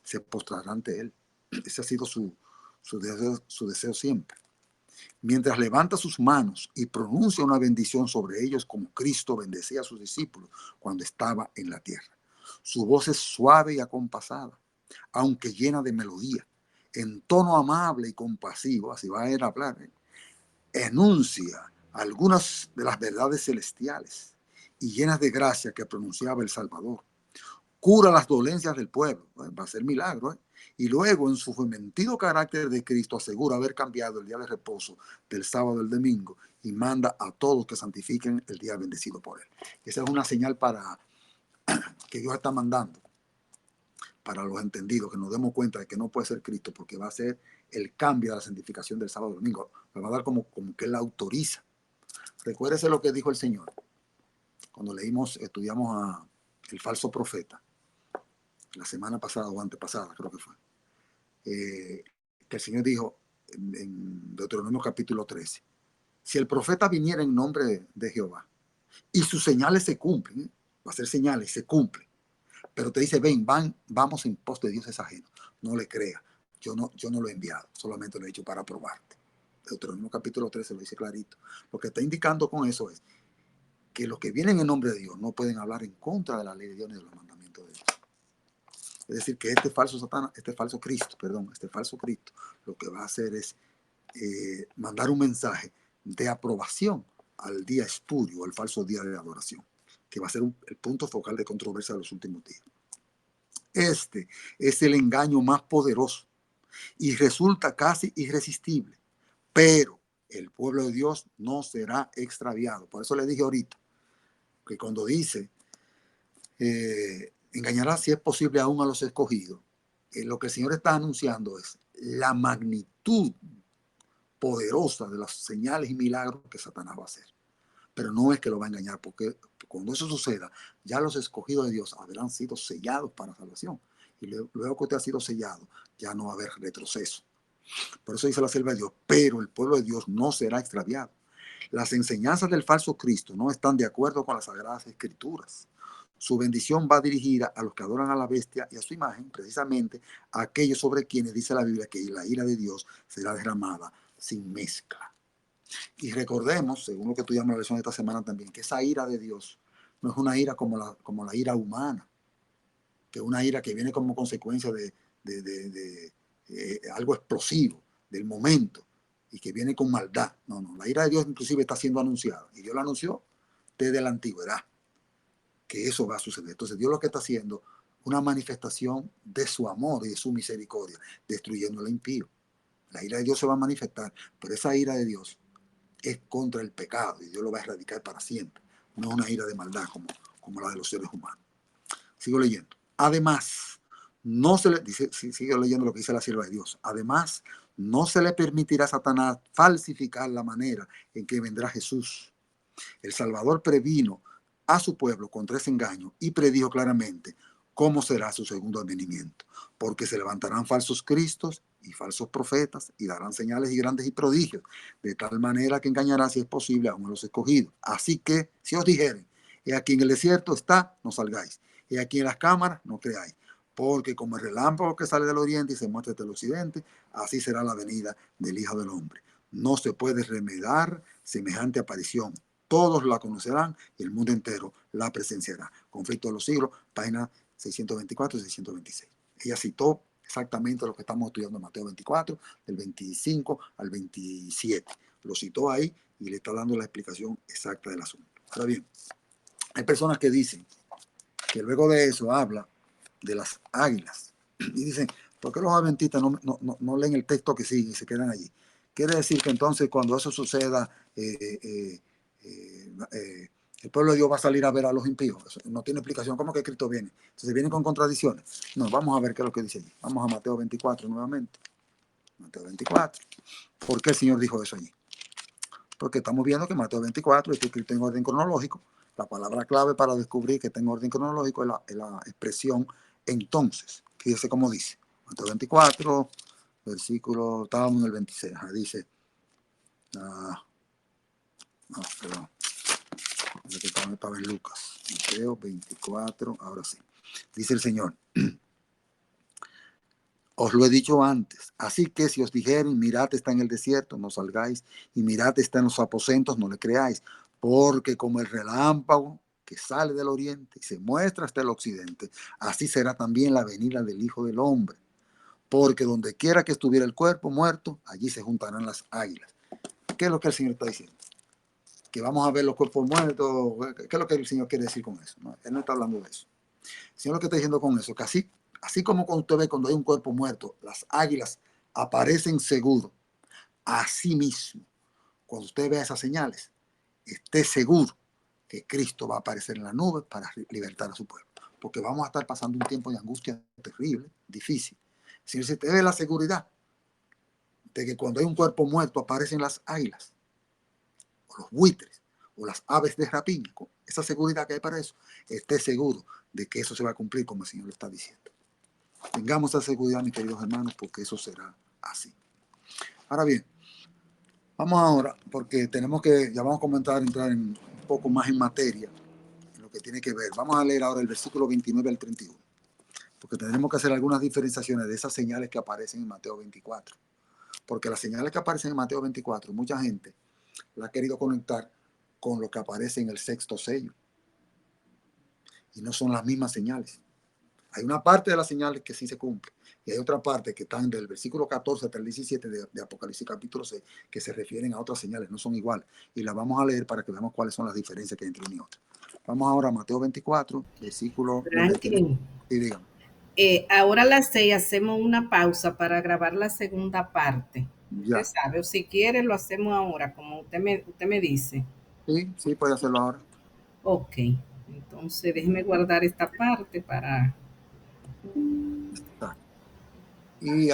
se postrará ante él. Ese ha sido su deseo siempre. Mientras levanta sus manos y pronuncia una bendición sobre ellos como Cristo bendecía a sus discípulos cuando estaba en la tierra. Su voz es suave y acompasada, aunque llena de melodía. En tono amable y compasivo, así va a ir a hablar, enuncia algunas de las verdades celestiales y llenas de gracia que pronunciaba el Salvador. Cura las dolencias del pueblo, va a ser milagro, y luego en su fementido carácter de Cristo asegura haber cambiado el día de reposo del sábado al domingo y manda a todos que santifiquen el día bendecido por él. Esa es una señal para que Dios está mandando para los entendidos, que nos demos cuenta de que no puede ser Cristo, porque va a ser el cambio de la santificación del sábado al domingo. Me va a dar como que él la autoriza. Recuérdese lo que dijo el Señor cuando estudiamos a el falso profeta la semana pasada o antepasada, creo que fue, que el Señor dijo en Deuteronomio capítulo 13, si el profeta viniera en nombre de Jehová y sus señales se cumplen, va a ser señales y se cumplen, pero te dice, ven, vamos en pos de dioses ajenos, no le creas, yo no lo he enviado, solamente lo he hecho para probarte. Deuteronomio capítulo 13 lo dice clarito. Lo que está indicando con eso es que los que vienen en nombre de Dios no pueden hablar en contra de la ley de Dios ni de los mandamientos de Dios. Es decir, que este falso Cristo, lo que va a hacer es mandar un mensaje de aprobación al día espurio, al falso día de adoración, que va a ser el punto focal de controversia de los últimos días. Este es el engaño más poderoso y resulta casi irresistible, pero el pueblo de Dios no será extraviado. Por eso le dije ahorita que cuando dice engañará si es posible aún a los escogidos, lo que el Señor está anunciando es la magnitud poderosa de las señales y milagros que Satanás va a hacer. Pero no es que lo va a engañar, porque cuando eso suceda, ya los escogidos de Dios habrán sido sellados para salvación. Y luego que usted ha sido sellado, ya no va a haber retroceso. Por eso dice la sierva de Dios, pero el pueblo de Dios no será extraviado. Las enseñanzas del falso Cristo no están de acuerdo con las Sagradas Escrituras. Su bendición va dirigida a los que adoran a la bestia y a su imagen, precisamente a aquellos sobre quienes dice la Biblia que la ira de Dios será derramada sin mezcla. Y recordemos, según lo que estudiamos en la lección de esta semana también, que esa ira de Dios no es una ira como la ira humana, que es una ira que viene como consecuencia de algo explosivo, del momento, y que viene con maldad. No, la ira de Dios inclusive está siendo anunciada, y Dios la anunció desde la antigüedad, que eso va a suceder. Entonces Dios lo que está haciendo, una manifestación de su amor y de su misericordia, destruyendo al impío. La ira de Dios se va a manifestar, pero esa ira de Dios es contra el pecado y Dios lo va a erradicar para siempre. No es una ira de maldad como la de los seres humanos. Sigo leyendo. Además, no se le dice, sigue leyendo lo que dice la sierva de Dios. Además, no se le permitirá a Satanás falsificar la manera en que vendrá Jesús. El Salvador previno a su pueblo contra ese engaño y predijo claramente cómo será su segundo advenimiento, porque se levantarán falsos cristos y falsos profetas y darán señales y grandes y prodigios, de tal manera que engañará si es posible aún a los escogidos. Así que si os dijeren, he aquí en el desierto está, no salgáis, he aquí en las cámaras, no creáis, porque como el relámpago que sale del oriente y se muestra desde el occidente, así será la venida del Hijo del Hombre. No se puede remediar semejante aparición. Todos la conocerán y el mundo entero la presenciará. Conflicto de los siglos, página 624 y 626. Ella citó exactamente lo que estamos estudiando en Mateo 24, del 25 al 27. Lo citó ahí y le está dando la explicación exacta del asunto. Ahora bien, hay personas que dicen que luego de eso habla de las águilas y dicen, ¿por qué los adventistas no leen el texto que sigue y se quedan allí? Quiere decir que entonces cuando eso suceda, El pueblo de Dios va a salir a ver a los impíos. Eso no tiene explicación. ¿Cómo que Cristo viene? Entonces vienen con contradicciones. No, vamos a ver qué es lo que dice allí. Vamos a Mateo 24 nuevamente. Mateo 24. ¿Por qué el Señor dijo eso allí? Porque estamos viendo que Mateo 24 está escrito en orden cronológico. La palabra clave para descubrir que está en orden cronológico es la expresión entonces. Fíjese cómo dice. Mateo 24, versículo, estábamos en el 26. Dice, perdón, estaba en Lucas. Mateo 24, ahora sí. Dice el Señor. Os lo he dicho antes, así que si os dijeren, mirad está en el desierto, no salgáis, y mirad está en los aposentos, no le creáis, porque como el relámpago que sale del oriente y se muestra hasta el occidente, así será también la venida del Hijo del Hombre. Porque donde quiera que estuviera el cuerpo muerto, allí se juntarán las águilas. ¿Qué es lo que el Señor está diciendo? Que vamos a ver los cuerpos muertos. ¿Qué es lo que el Señor quiere decir con eso? No, Él no está hablando de eso. El Señor lo que está diciendo con eso, que así como cuando usted ve cuando hay un cuerpo muerto, las águilas aparecen seguro. Así mismo, cuando usted vea esas señales, esté seguro que Cristo va a aparecer en la nube para libertar a su pueblo. Porque vamos a estar pasando un tiempo de angustia terrible, difícil. Si usted ve la seguridad de que cuando hay un cuerpo muerto aparecen las águilas, o los buitres, o las aves de rapiña, con esa seguridad que hay para eso, esté seguro de que eso se va a cumplir como el Señor lo está diciendo. Tengamos esa seguridad, mis queridos hermanos, porque eso será así. Ahora bien, vamos ahora, porque ya vamos a comenzar a entrar un poco más en materia, en lo que tiene que ver. Vamos a leer ahora el versículo 29 al 31, porque tendremos que hacer algunas diferenciaciones de esas señales que aparecen en Mateo 24. Porque las señales que aparecen en Mateo 24, mucha gente la ha querido conectar con lo que aparece en el sexto sello. Y no son las mismas señales. Hay una parte de las señales que sí se cumple y hay otra parte que están del versículo 14 hasta el 17 de Apocalipsis capítulo 6 que se refieren a otras señales, no son iguales. Y las vamos a leer para que veamos cuáles son las diferencias que hay entre una y otra. Vamos ahora a Mateo 24, versículo donde tiene... Franklin, Y dígame. ahora a las 6 hacemos una pausa para grabar la segunda parte. Usted Ya. sabe, o si quiere lo hacemos ahora, como usted me dice. Sí, sí, puede hacerlo ahora. Ok, entonces déjeme guardar esta parte para... Está. Y